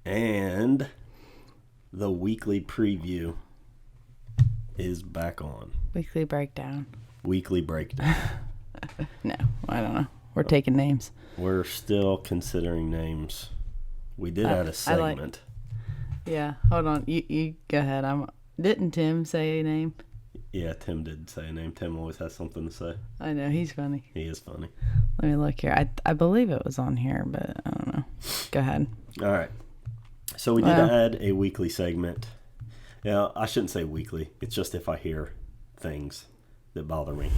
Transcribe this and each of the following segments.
And the weekly preview is back on. Weekly breakdown. Weekly breakdown. No, I don't know. We're taking names. We're still considering names. We did add a segment. Yeah, hold on. You go ahead. Didn't Tim say a name? Yeah, Tim did say a name. Tim always has something to say. I know, he's funny. He is funny. Let me look here. I believe it was on here, but I don't know. Go ahead. All right. So we did add a weekly segment. Yeah, I shouldn't say weekly. It's just if I hear things that bother me,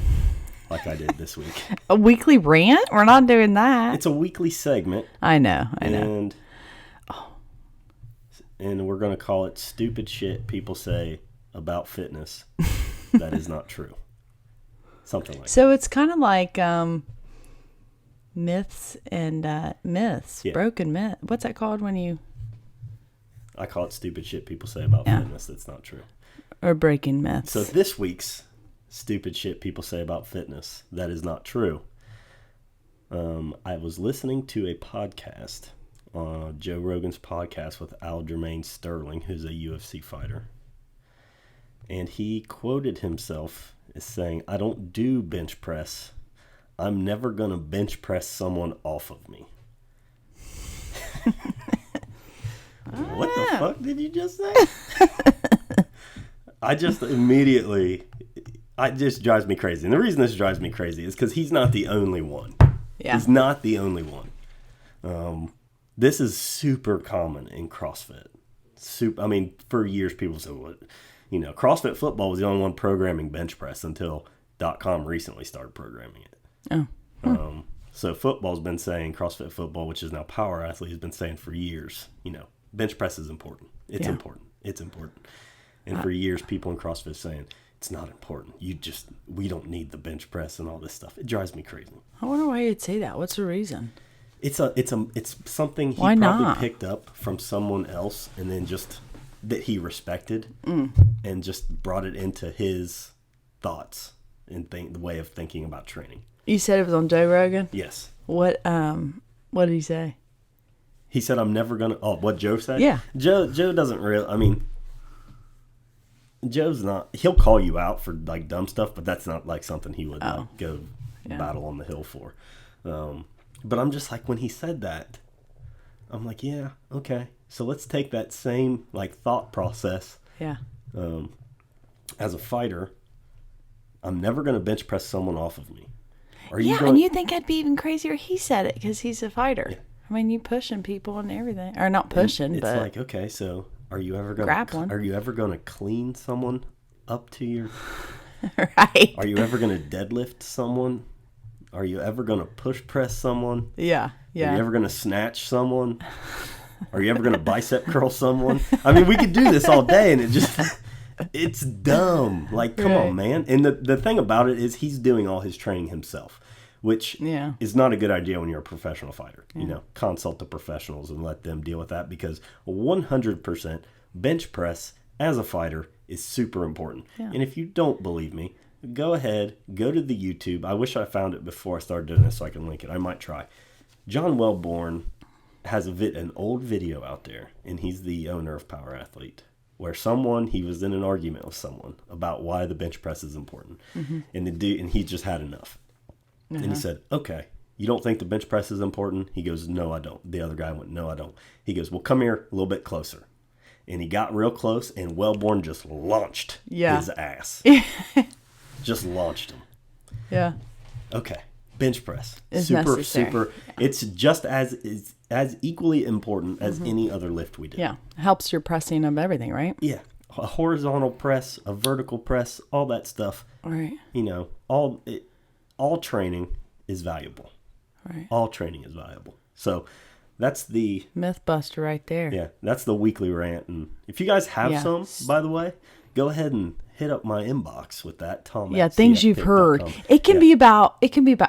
like I did this week. A weekly rant? We're not doing that. It's a weekly segment. I know. And we're going to call it Stupid Shit People Say About Fitness That Is Not True. Something like that. So it's kind of like myths and myths. Yeah. Broken myth. What's that called when you... I call it Stupid Shit People Say About Fitness That's Not True. Or breaking myths. So this week's Stupid Shit People Say About Fitness That Is Not True. I was listening to a podcast, Joe Rogan's podcast with Aljamain Sterling, who's a UFC fighter. And he quoted himself as saying, "I don't do bench press. I'm never going to bench press someone off of me." What the fuck did you just say? I just immediately, it just drives me crazy. And the reason this drives me crazy is because he's not the only one. Yeah. He's not the only one. This is super common in CrossFit. For years people said, CrossFit football was the only one programming bench press until .com recently started programming it. Oh. So football's been saying, CrossFit football, which is now Power Athlete, has been saying for years, bench press is important. It's important. It's important. And for years, people in CrossFit saying, it's not important. We don't need the bench press and all this stuff. It drives me crazy. I wonder why you'd say that. What's the reason? It's something he probably picked up from someone else and then just that he respected and just brought it into his thoughts and the way of thinking about training. You said it was on Joe Rogan? Yes. What did he say? He said, I'm never going to... Oh, what Joe said? Yeah. Joe doesn't really... Joe's not... He'll call you out for, dumb stuff, but that's not, something he would, go battle on the hill for. But I'm just when he said that, I'm like, yeah, okay. So let's take that same, thought process. Yeah. As a fighter, I'm never going to bench press someone off of me. And you think I'd be even crazier? He said it because he's a fighter. Yeah. You pushing people and everything, or not pushing, it's but okay. So are you ever going grappling? Are you ever going to clean someone up to your? Right. Are you ever going to deadlift someone? Are you ever going to push press someone? Yeah. Are you ever going to snatch someone? Are you ever going to bicep curl someone? We could do this all day, and it's dumb. Come on, man. And the thing about it is he's doing all his training himself. Which is not a good idea when you're a professional fighter. Yeah. Consult the professionals and let them deal with that because 100% bench press as a fighter is super important. Yeah. And if you don't believe me, go ahead, go to the YouTube. I wish I found it before I started doing this so I can link it. I might try. John Wellborn has an old video out there, and he's the owner of Power Athlete, where he was in an argument with someone about why the bench press is important. Mm-hmm. And he just had enough. And he said, okay, you don't think the bench press is important? He goes, no, I don't. The other guy went, no, I don't. He goes, well, come here a little bit closer. And he got real close, and Wellborn just launched his ass. Just launched him. Yeah. Okay. Bench press. It's super. Yeah. It's just as equally important as any other lift we do. Yeah. Helps your pressing of everything, right? Yeah. A horizontal press, a vertical press, all that stuff. Right. All training is valuable. Right. All training is valuable. So that's the... Mythbuster right there. Yeah, that's the weekly rant. And if you guys have some, by the way, go ahead and hit up my inbox with that. Tom. Yeah, things you've heard. It can be about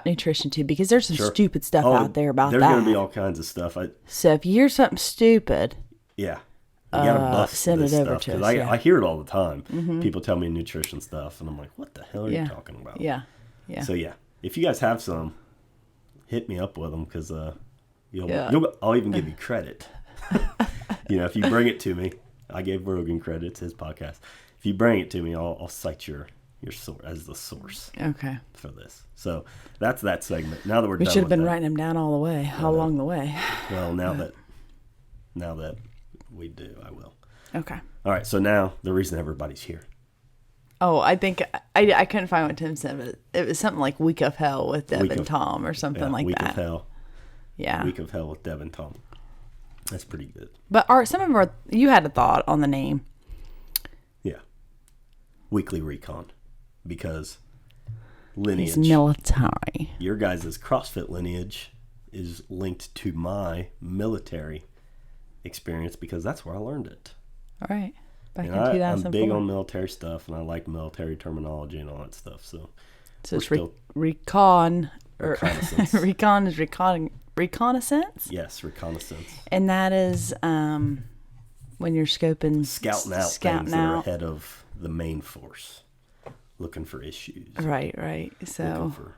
nutrition too, because there's some stupid stuff out there about there's that. There's going to be all kinds of stuff. So if you hear something stupid... Yeah. You gotta bust send it over to us. I hear it all the time. Mm-hmm. People tell me nutrition stuff, and I'm like, what the hell are you talking about? Yeah. Yeah. So if you guys have some, hit me up with them because I'll even give you credit. if you bring it to me, I gave Rogan credit, it's his podcast. If you bring it to me, I'll cite your source as the source. Okay. For this. So that's that segment. Now that we're done, we should have been that, writing them down all the way, along the way. Well, now that we do, I will. Okay. All right. So now the reason everybody's here. Oh, I think I couldn't find what Tim said, but it was something like Week of Hell with Deb and Tom or something like Week that. Week of Hell. Yeah. Week of Hell with Deb and Tom. That's pretty good. But you had a thought on the name. Yeah. Weekly Recon. Because lineage. He's military. Your guys' CrossFit lineage is linked to my military experience because that's where I learned it. All right. Back in I'm 2004. big on military stuff, and I like military terminology and all that stuff. So it's recon. Reconnaissance. Recon is reconnaissance? Yes, reconnaissance. And that is when you're scoping. Scouting out things that are ahead of the main force. Looking for issues. Right. So looking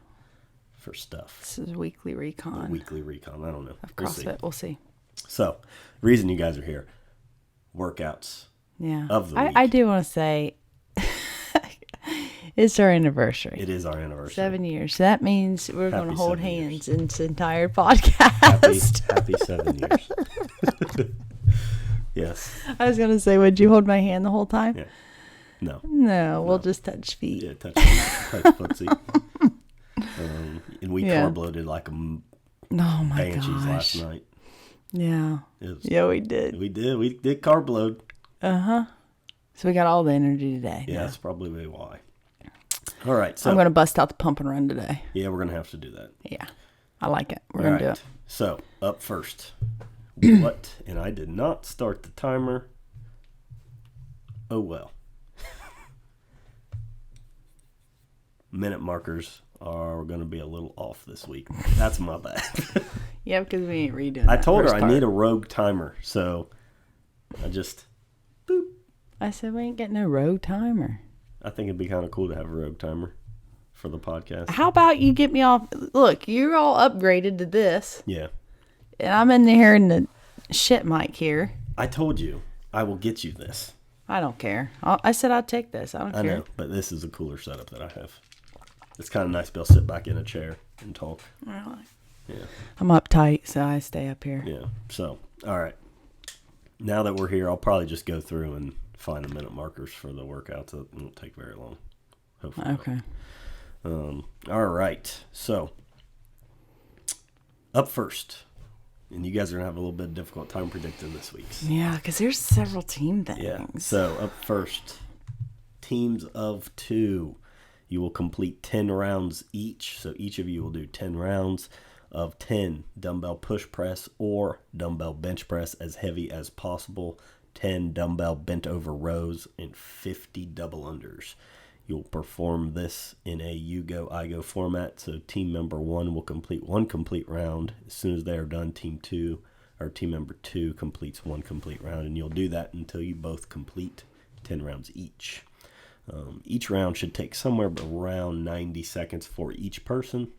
for stuff. This is weekly recon. Weekly recon. I don't know. Of CrossFit. We'll see. So, reason you guys are here, workouts. Yeah. Of the week. I do want to say it's our anniversary. It is our anniversary. 7 years. So that means we're going to hold hands in this entire podcast. Happy 7 years. Yes. I was going to say, would you hold my hand the whole time? Yeah. No. No, we'll just touch feet. Yeah, touch footsie. And we carb loaded like banshees last night. Yeah. We did. We did carb load. Uh-huh. So we got all the energy today. Yeah, that's probably why. All right. So I'm going to bust out the pump and run today. Yeah, we're going to have to do that. Yeah. I like it. We're going to do it. So, up first. What? And I did not start the timer. Oh, well. Minute markers are going to be a little off this week. That's my bad. Yeah, because we ain't redoing I told her I need a rogue timer, so I just boop. I said we ain't getting no rogue timer. I think it'd be kind of cool to have a rogue timer for the podcast. How about you get me off? Look, you're all upgraded to this. Yeah. And I'm in there in the shit mic here. I told you I will get you this. I don't care. I said I'd take this. I don't care. I know, but this is a cooler setup that I have. It's kind of nice to be able to sit back in a chair and talk. Really? Yeah. I'm uptight, so I stay up here. Yeah. So, all right. Now that we're here, I'll probably just go through and find the minute markers for the workouts. It won't take very long. Hopefully. Okay. All right. So, up first. And you guys are going to have a little bit of difficult time predicting this week's. Yeah, because there's several team things. Yeah. So, up first, teams of 2. You will complete 10 rounds each. So each of you will do 10 rounds of 10 dumbbell push press or dumbbell bench press as heavy as possible, 10 dumbbell bent over rows, and 50 double unders. You'll perform this in a you go, I go format. So team member 1 will complete 1 complete round. As soon as they are done, team member 2 completes 1 complete round. And you'll do that until you both complete 10 rounds each. Each round should take somewhere around 90 seconds for each person.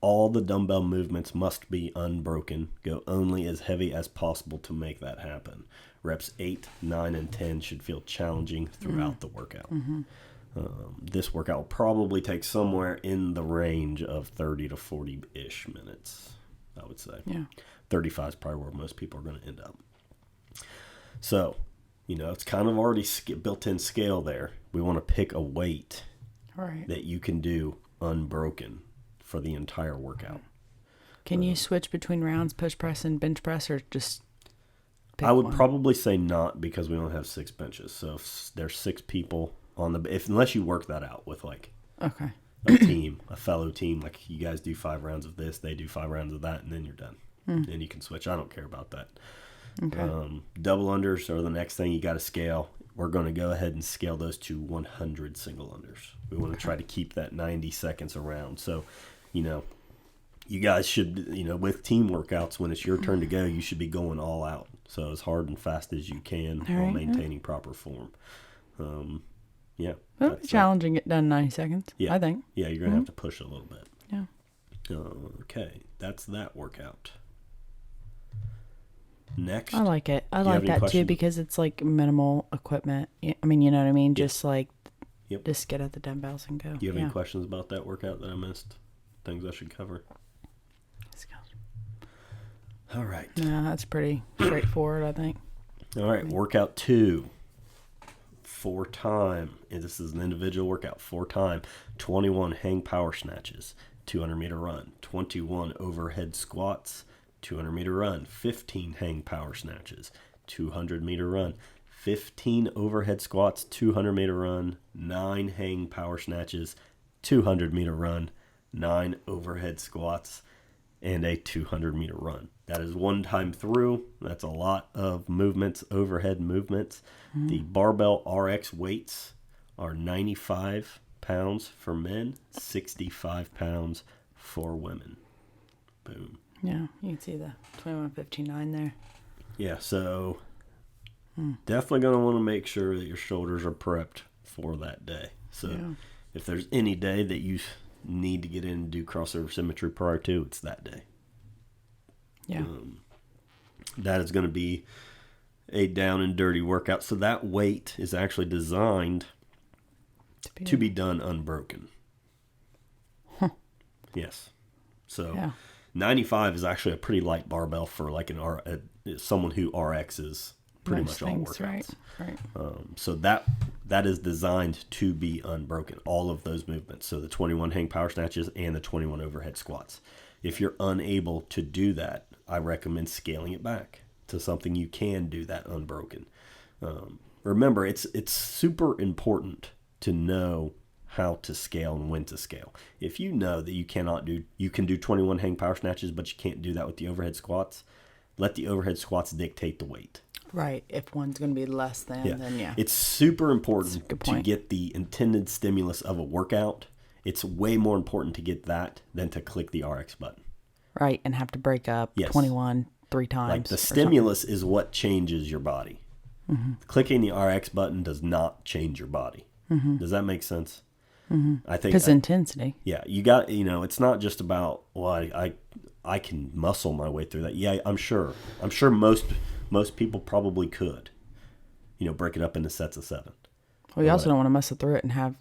All the dumbbell movements must be unbroken. Go only as heavy as possible to make that happen. Reps 8, 9, and 10 should feel challenging throughout the workout. Mm-hmm. This workout will probably take somewhere in the range of 30 to 40-ish minutes, I would say. Yeah. 35 is probably where most people are going to end up. So, it's kind of already built-in scale there. We want to pick a weight that you can do unbroken for the entire workout. Can you switch between rounds, push press, and bench press, or just pick I would one? probably say not, because we only have 6 benches. So if there's 6 people on unless you work that out with a team, a fellow team, like you guys do 5 rounds of this, they do 5 rounds of that, and then you're done. Then you can switch. I don't care about that. Okay. Double unders are the next thing you got to scale. We're going to go ahead and scale those to 100 single unders. We want to try to keep that 90 seconds around. So, you guys should, with team workouts, when it's your turn to go, you should be going all out. So as hard and fast as you can while maintaining proper form. Yeah. Well, challenging it done 90 seconds, yeah. I think. Yeah, you're going to have to push a little bit. Yeah. Okay, that's that workout. next. I like it. I Do you have like any that too questions? because it's like minimal equipment. I mean, you know what I mean? Just like, Yep. just get at the dumbbells and go. Do you have any questions about that workout that I missed? Things I should cover? All right. No, that's pretty straightforward, I think. All right, workout 2. 4 time. And this is an individual workout. 4 time. 21 hang power snatches. 200 meter run. 21 overhead squats. 200 meter run. 15 hang power snatches. 200 meter run. 15 overhead squats. 200 meter run. 9 hang power snatches. 200 meter run. 9 overhead squats. And a 200 meter run. That is 1 time through. That's a lot of movements, overhead movements. Mm-hmm. The barbell RX weights are 95 pounds for men, 65 pounds for women. Boom. Yeah, you can see the 2159 there. Yeah, so definitely going to want to make sure that your shoulders are prepped for that day. So if there's any day that you need to get in and do crossover symmetry prior to, it's that day. Yeah. That is going to be a down and dirty workout. So that weight is actually designed to be done unbroken. Huh. Yes. So 95 is actually a pretty light barbell for like someone who RXs pretty much all workouts. Right. So that is designed to be unbroken. All of those movements. So the 21 hang power snatches and the 21 overhead squats. If you're unable to do that, I recommend scaling it back to something you can do that unbroken. Remember, it's super important to know how to scale and when to scale. If you know that you can do 21 hang power snatches, but you can't do that with the overhead squats, let the overhead squats dictate the weight. Right. If one's going to be less than, then It's super important to get the intended stimulus of a workout. It's way more important to get that than to click the RX button. Right, and have to break up 21 3 times. Like the stimulus is what changes your body. Mm-hmm. Clicking the RX button does not change your body. Mm-hmm. Does that make sense? Mm-hmm. I think because intensity. Yeah, you got, it's not just about, well, I can muscle my way through that. Yeah, I'm sure most people probably could, break it up into sets of 7. Well, you also don't want to muscle through it and have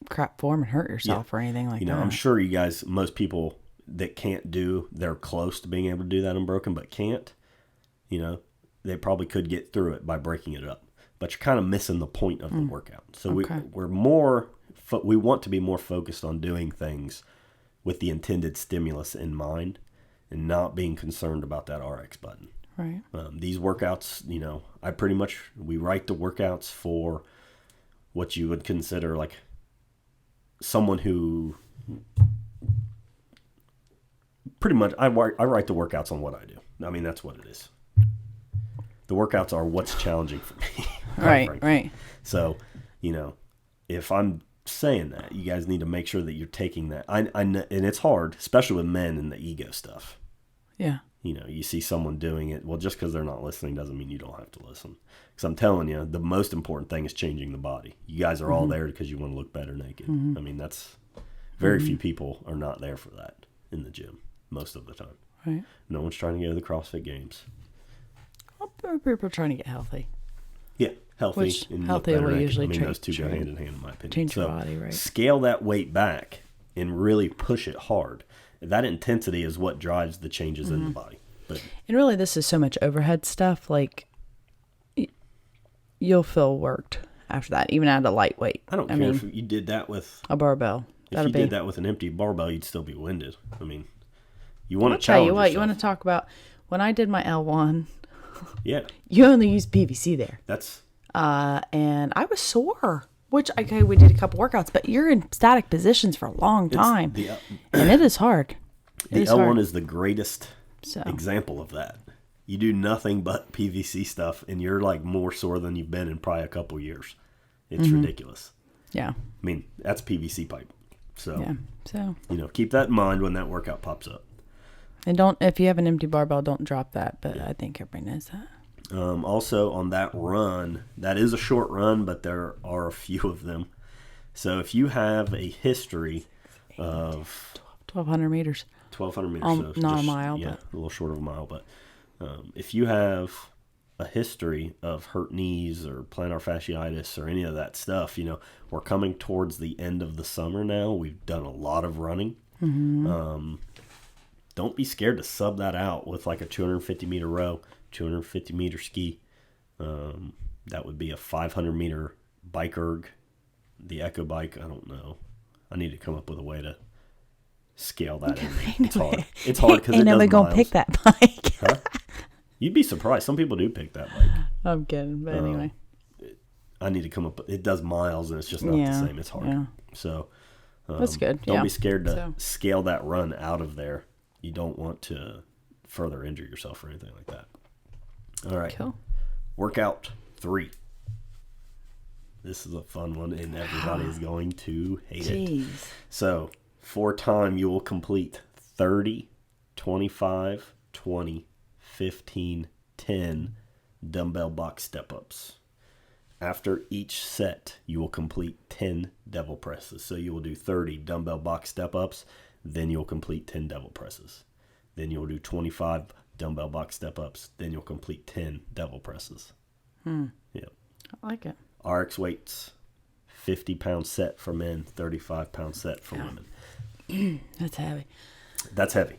crap form and hurt yourself or anything like that. I'm sure you guys, most people that can't they're close to being able to do that unbroken, but can't, they probably could get through it by breaking it up. But you're kind of missing the point of the workout. So we want to be more focused on doing things with the intended stimulus in mind and not being concerned about that RX button. Right. These workouts, we write the workouts for what you would consider like someone who pretty much, I write the workouts on what I do. I mean, that's what it is. The workouts are what's challenging for me. Right. So, if I'm saying that, you guys need to make sure that you're taking that. I know, and it's hard, especially with men and the ego stuff. Yeah. You see someone doing it. Well, just because they're not listening doesn't mean you don't have to listen. Because I'm telling you, the most important thing is changing the body. You guys are all there because you want to look better naked. Mm-hmm. I mean, that's very few people are not there for that in the gym most of the time. Right. No one's trying to go to the CrossFit Games. Well, people are trying to get healthy. Yeah, healthy. Which and healthy look better will naked. usually those two go hand in hand, in my opinion. Change your body, right? Scale that weight back and really push it hard. That intensity is what drives the changes in the body. And really, this is so much overhead stuff. Like, you'll feel worked after that, even at a lightweight. I don't care if you did that with a barbell. If you did that with an empty barbell, you'd still be winded. I mean, you want to challenge yourself. You want to talk about when I did my L1. Yeah. You only use PVC there. That's. And I was sore. Which, okay, we did a couple workouts, but you're in static positions for a long time. And it is hard. The L1 is the greatest example of that. You do nothing but PVC stuff, and you're like more sore than you've been in probably a couple years. It's ridiculous. Yeah. I mean, that's PVC pipe. So, keep that in mind when that workout pops up. And if you have an empty barbell, don't drop that. But I think everybody knows that. Also, on that run, that is a short run, but there are a few of them. So, if you have a history of 1,200 meters. 1,200 meters. Not a mile. Yeah, a little short of a mile. But If you have a history of hurt knees or plantar fasciitis or any of that stuff, we're coming towards the end of the summer now. We've done a lot of running. Don't be scared to sub that out with like a 250 meter row, 250 meter ski. That would be a 500 meter bike erg. The Echo bike, I don't know. I need to come up with a way to scale that in. It's hard. It's hard because it does miles. Gonna pick that bike. Huh? You'd be surprised. Some people do pick that bike. I'm kidding, but anyway. I need to come up. It does miles, and it's just not the same. It's hard. Yeah. So that's good. Don't be scared to scale that run out of there. You don't want to further injure yourself or anything like that. All right. Cool. Workout 3. This is a fun one, and everybody is going to hate it. So, for time, you will complete 30, 25, 20, 15, 10 dumbbell box step-ups. After each set, you will complete 10 devil presses. So you will do 30 dumbbell box step-ups, then you'll complete 10 devil presses. Then you'll do 25 dumbbell box step-ups, then you'll complete 10 devil presses. Yeah. I like it. RX weights, 50-pound set for men, 35-pound set for women. That's heavy. That's heavy.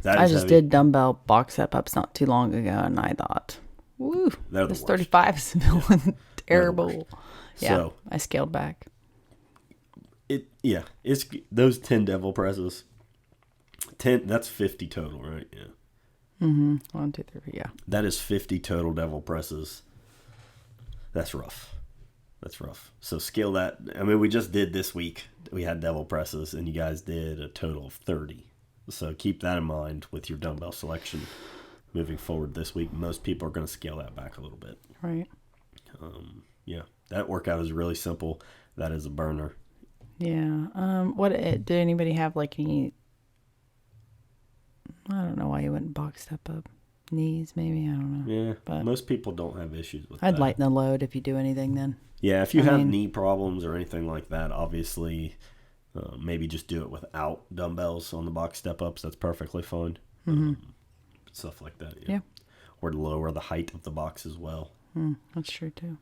I just did dumbbell box step-ups not too long ago, and I thought, woo, this 35 is feeling terrible. Yeah, so, I scaled back. It's those 10 devil presses. 10, that's 50 total, right? Yeah. 1, 2, 3, yeah. That is 50 total devil presses. That's rough. So scale that. I mean, we just did this week. We had devil presses, and you guys did a total of 30. So keep that in mind with your dumbbell selection moving forward this week. Most people are going to scale that back a little bit. Right. Yeah. That workout is really simple. That is a burner. Yeah. Did anybody have like any? I don't know why you wouldn't box step up. Knees, maybe, I don't know. Yeah, but most people don't have issues with that. I'd lighten the load if you do anything then. Yeah, if you have knee problems or anything like that, obviously, maybe just do it without dumbbells on the box step-ups. That's perfectly fine. Stuff like that, yeah. Or to lower the height of the box as well. That's true, too.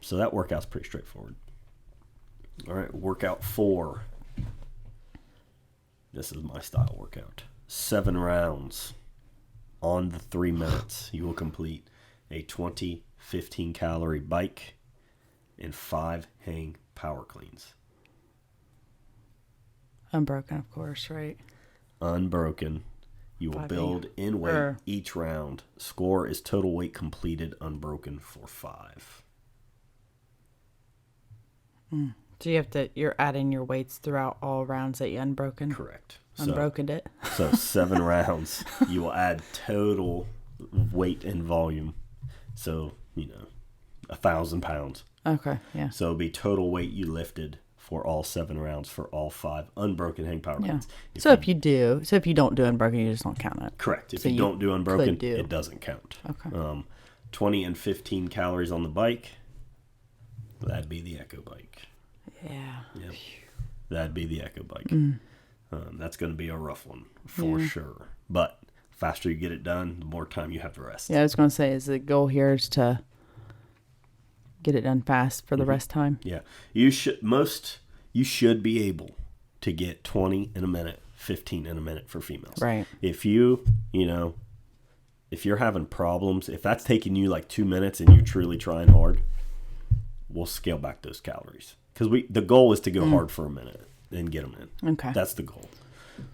So that workout's pretty straightforward. All right, workout 4. This is my style workout. 7 rounds. On the 3 minutes, you will complete a 20, 15-calorie bike and 5 hang power cleans. Unbroken, of course, right? Unbroken. You will build in weight each round. Score is total weight completed unbroken for 5. So you're adding your weights throughout all rounds that you unbroken? Correct. Unbroken it. So 7 rounds, you will add total weight and volume. So, 1,000 pounds. Okay, yeah. So it'll be total weight you lifted for all 7 rounds for all 5 unbroken hang power cleans. If you don't do unbroken, you just don't count it. Correct. If you don't do unbroken, it doesn't count. Okay. 20 and 15 calories on the bike. That'd be the Echo bike. Yeah. Yep. That'd be the Echo bike. That's going to be a rough one for sure. But the faster you get it done, the more time you have to rest. Yeah, I was going to say, is the goal here is to get it done fast for the rest time? Yeah. You should be able to get 20 in a minute, 15 in a minute for females. Right. If you're having problems, if that's taking you like 2 minutes and you're truly trying hard, we'll scale back those calories. Because the goal is to go hard for a minute and get them in. Okay. That's the goal.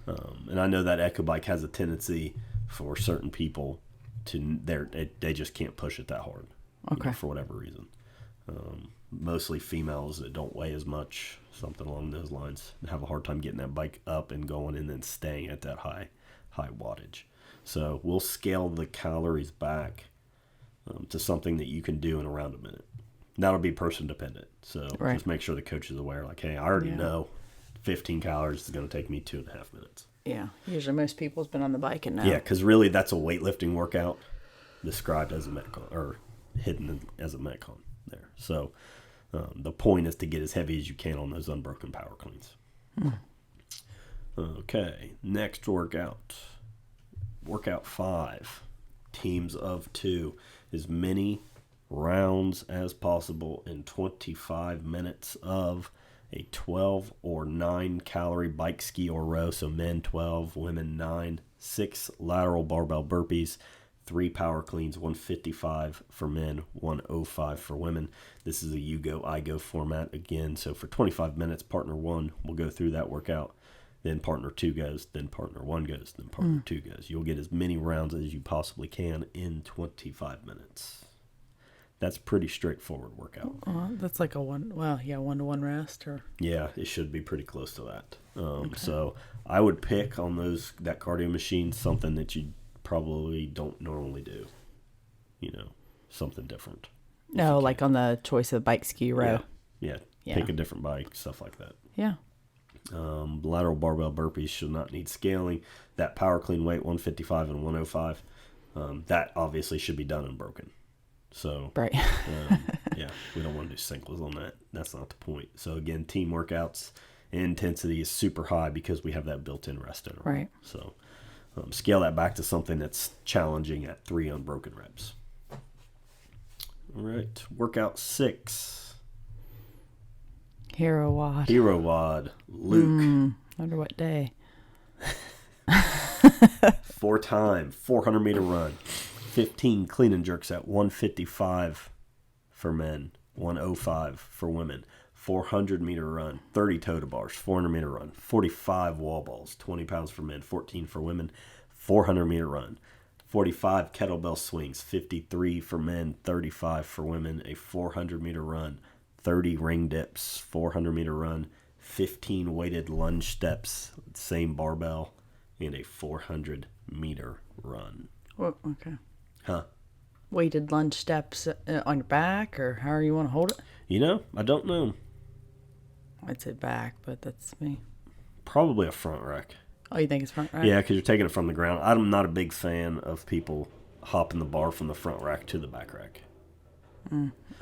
And I know that Echo bike has a tendency for certain people they just can't push it that hard. Okay. For whatever reason. Mostly females that don't weigh as much, something along those lines, have a hard time getting that bike up and going and then staying at that high wattage. So we'll scale the calories back to something that you can do in around a minute. That'll be person dependent. So just make sure the coach is aware, like, hey, I already know 15 calories is going to take me 2.5 minutes. Yeah. Usually most people's been on the bike and now. Yeah, because really that's a weightlifting workout described as a Metcon or hidden as a Metcon there. So the point is to get as heavy as you can on those unbroken power cleans. Okay, next workout. Workout 5. teams of 2, as many rounds as possible in 25 minutes of a 12 or 9 calorie bike, ski, or row. So men 12, women 9, 6 lateral barbell burpees, 3 power cleans, 155 for men, 105 for women. This is a you go, I go format again. So for 25 minutes, partner 1 will go through that workout. Then partner 2 goes, then partner 1 goes, then partner 2 goes. You'll get as many rounds as you possibly can in 25 minutes. That's a pretty straightforward workout. That's like a 1-to-1 rest, or yeah, it should be pretty close to that. So I would pick on that cardio machine something that you probably don't normally do. Something different. No, like on the choice of bike, ski, row. Yeah. Pick a different bike, stuff like that. Yeah. Lateral barbell burpees should not need scaling. That power clean weight, 155 and 105, that obviously should be done unbroken. So, right. We don't want to do singles on that. That's not the point. So again, team workouts, intensity is super high because we have that built-in rest interval. Right. So scale that back to something that's challenging at 3 unbroken reps. All right. Workout 6. Hero WOD. Luke. Wonder what day. 4-time, 400-meter run. 15 clean and jerks at 155 for men, 105 for women. 400-meter run, 30 toe to bars, 400-meter run, 45 wall balls, 20 pounds for men, 14 for women. 400-meter run, 45 kettlebell swings, 53 for men, 35 for women. A 400-meter run, 30 ring dips, 400-meter run, 15 weighted lunge steps, same barbell, and a 400-meter run. Oh, okay. Huh? Weighted lunge steps on your back, or however you want to hold it? I don't know. I'd say back, but that's me. Probably a front rack. Oh, you think it's front rack? Yeah, because you're taking it from the ground. I'm not a big fan of people hopping the bar from the front rack to the back rack.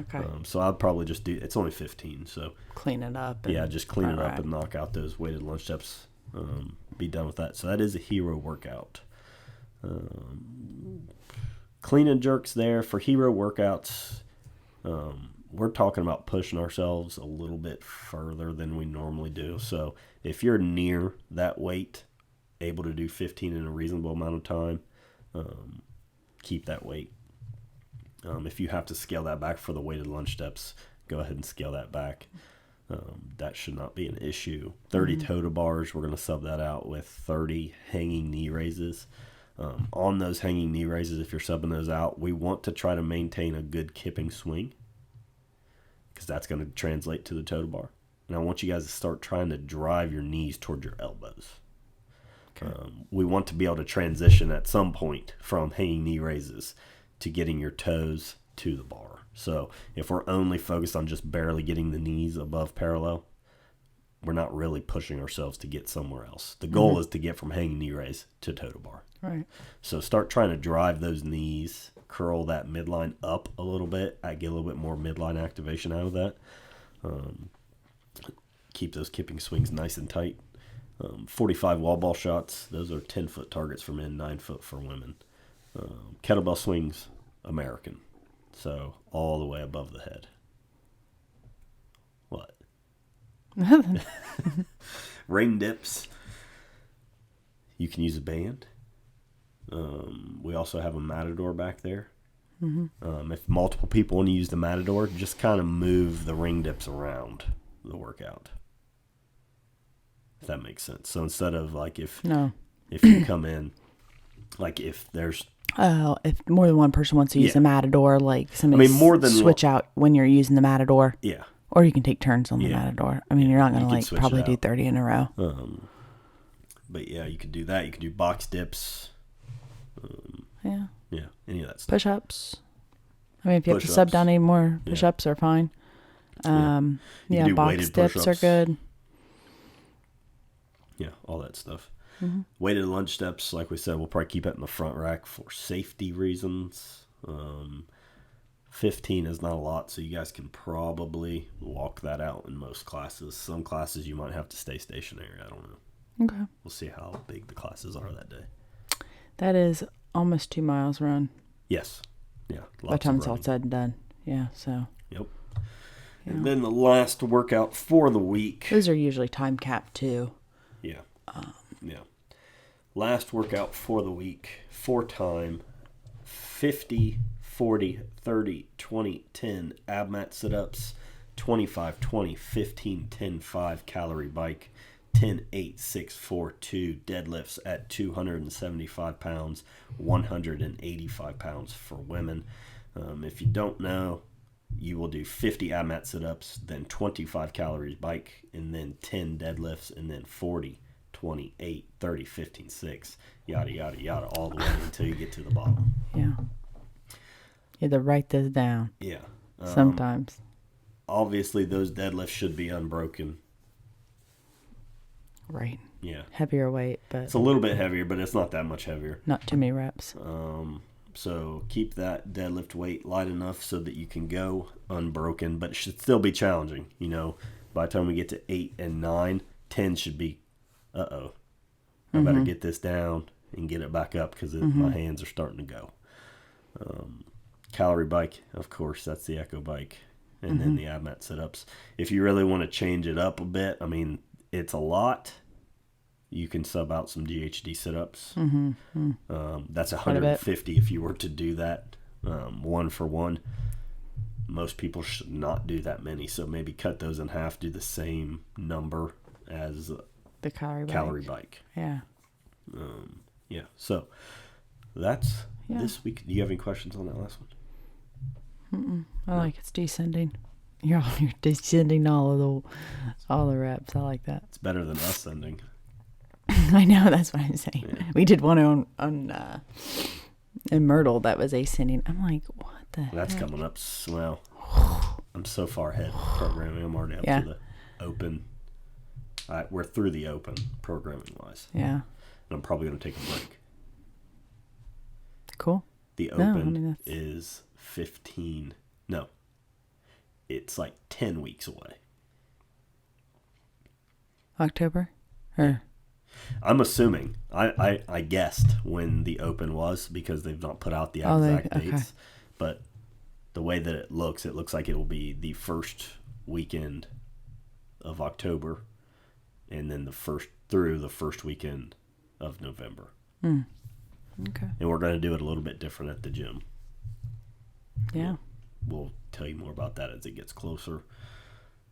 Okay. So I'd probably just do, it's only 15, so. Clean it up. Just clean it up and knock out those weighted lunge steps. Be done with that. So that is a hero workout. Clean and jerks there. For hero workouts, we're talking about pushing ourselves a little bit further than we normally do. So if you're near that weight, able to do 15 in a reasonable amount of time, keep that weight. If you have to scale that back for the weighted lunge steps, go ahead and scale that back. That should not be an issue. 30 toe to bars, we're going to sub that out with 30 hanging knee raises. On those hanging knee raises, if you're subbing those out, we want to try to maintain a good kipping swing, because that's going to translate to the toe to bar. And I want you guys to start trying to drive your knees towards your elbows. Okay. We want to be able to transition at some point from hanging knee raises to getting your toes to the bar. So if we're only focused on just barely getting the knees above parallel, we're not really pushing ourselves to get somewhere else. The goal is to get from hanging knee raise to toe to bar. Right. So start trying to drive those knees, curl that midline up a little bit. I get a little bit more midline activation out of that. Keep those kipping swings nice and tight. 45 wall ball shots. Those are 10-foot targets for men, 9-foot for women. Kettlebell swings, American. So all the way above the head. What? Nothing. Ring dips. You can use a band. We also have a matador back there. If multiple people want to use the matador, just kind of move the ring dips around the workout. If that makes sense. So instead of like if you come in, like if there's if more than one person wants to use the matador, like somebody switch out when you're using the matador. Yeah. Or you can take turns on the matador. I mean, you're not going to probably do 30 in a row. But yeah, you could do that. You could do box dips. Yeah, any of that stuff. Push-ups. I mean, if you have to sub down any more, push-ups are fine. Box dips are good. Yeah, all that stuff. Weighted lunge steps, like we said, we'll probably keep it in the front rack for safety reasons. 15 is not a lot, so you guys can probably walk that out in most classes. Some classes you might have to stay stationary. I don't know. Okay. We'll see how big the classes are that day. That is almost 2 miles run. Yes. Yeah. By the time it's all said and done. Yeah, so. Yep. Yeah. And then the last workout for the week. Those are usually time capped too. Yeah. Yeah. Last workout for the week. 4 time. 50, 40, 30, 20, 10 ab mat sit-ups. 25, 20, 15, 10, 5 calorie bike. 10, 8, 6, 4, 2 deadlifts at 275 pounds, 185 pounds for women. If you don't know, you will do 50 ab mat sit-ups, then 25 calories bike, and then 10 deadlifts, and then 40, 20, 8, 30, 15, 6, yada, yada, yada, all the way until you get to the bottom. Yeah. You have to write this down. Yeah. Sometimes. Obviously, those deadlifts should be unbroken. Right. Yeah. Heavier weight, but it's a little bit heavier, but it's not that much heavier. Not too many reps. So keep that deadlift weight light enough so that you can go unbroken, but it should still be challenging. You know, by the time we get to 8 and 9, 10 should be, I better get this down and get it back up because my hands are starting to go. Calorie bike, of course, that's the Echo bike. And then the ab mat sit-ups. If you really want to change it up a bit, I mean, it's a lot. You can sub out some GHD sit-ups. That's 150 if you were to do that 1 for 1. Most people should not do that many, so maybe cut those in half. Do the same number as the calorie bike. Yeah. Yeah. So that's this week. Do you have any questions on that last one? I like it's descending. You're descending all the reps. I like that. It's better than us sending. I know, that's what I'm saying. Yeah. We did one on in Myrtle that was ascending. I'm like, what the heck? That's coming up. Well, I'm so far ahead programming. I'm already up to the open. We're through the open programming wise. Yeah. And I'm probably going to take a break. Cool. The open is 15. No. It's like 10 weeks away. October? Or? I'm assuming. I guessed when the open was because they've not put out the exact dates. Okay. But the way that it looks like it will be the first weekend of October and then the first weekend of November. Okay. And we're going to do it a little bit different at the gym. Yeah. We'll tell you more about that as it gets closer.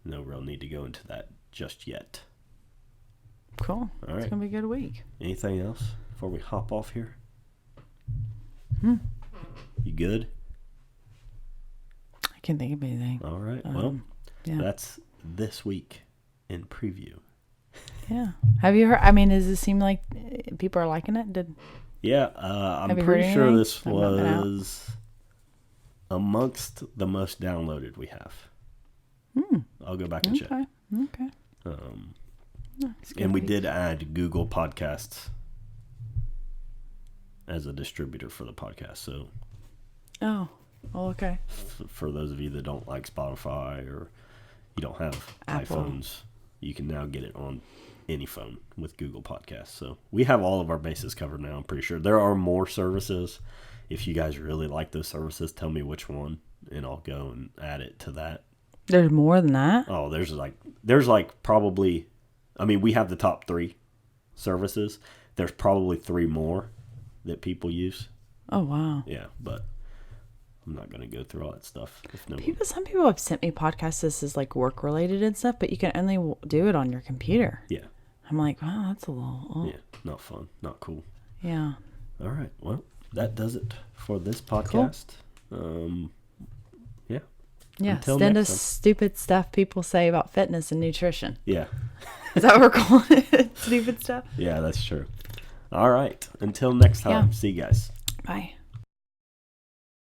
No real need to go into that just yet. Cool. All right. It's going to be a good week. Anything else before we hop off here? You good? I can't think of anything. All right. That's this week in preview. Yeah. Have you heard? I mean, does it seem like people are liking it? Yeah. I'm pretty sure this was amongst the most downloaded we have. I'll go back and check. Okay. And we did add Google Podcasts as a distributor for the podcast. So, okay. For those of you that don't like Spotify or you don't have Apple iPhones, you can now get it on any phone with Google Podcasts. So we have all of our bases covered now. I'm pretty sure there are more services. If you guys really like those services, tell me which one, and I'll go and add it to that. There's more than that? Oh, there's like probably. I mean, we have the top 3 services. There's probably 3 more that people use. Oh, wow. Yeah, but I'm not going to go through all that stuff. Some people have sent me podcasts this is like work-related and stuff, but you can only do it on your computer. Yeah. I'm like, wow, that's a little... Yeah, not fun. Not cool. Yeah. All right. Well, that does it for this podcast. Cool. Yeah. Yeah, send us stupid stuff people say about fitness and nutrition. Yeah. Is that what we're calling it? Stupid stuff? Yeah, that's true. All right. Until next time. See you guys. Bye.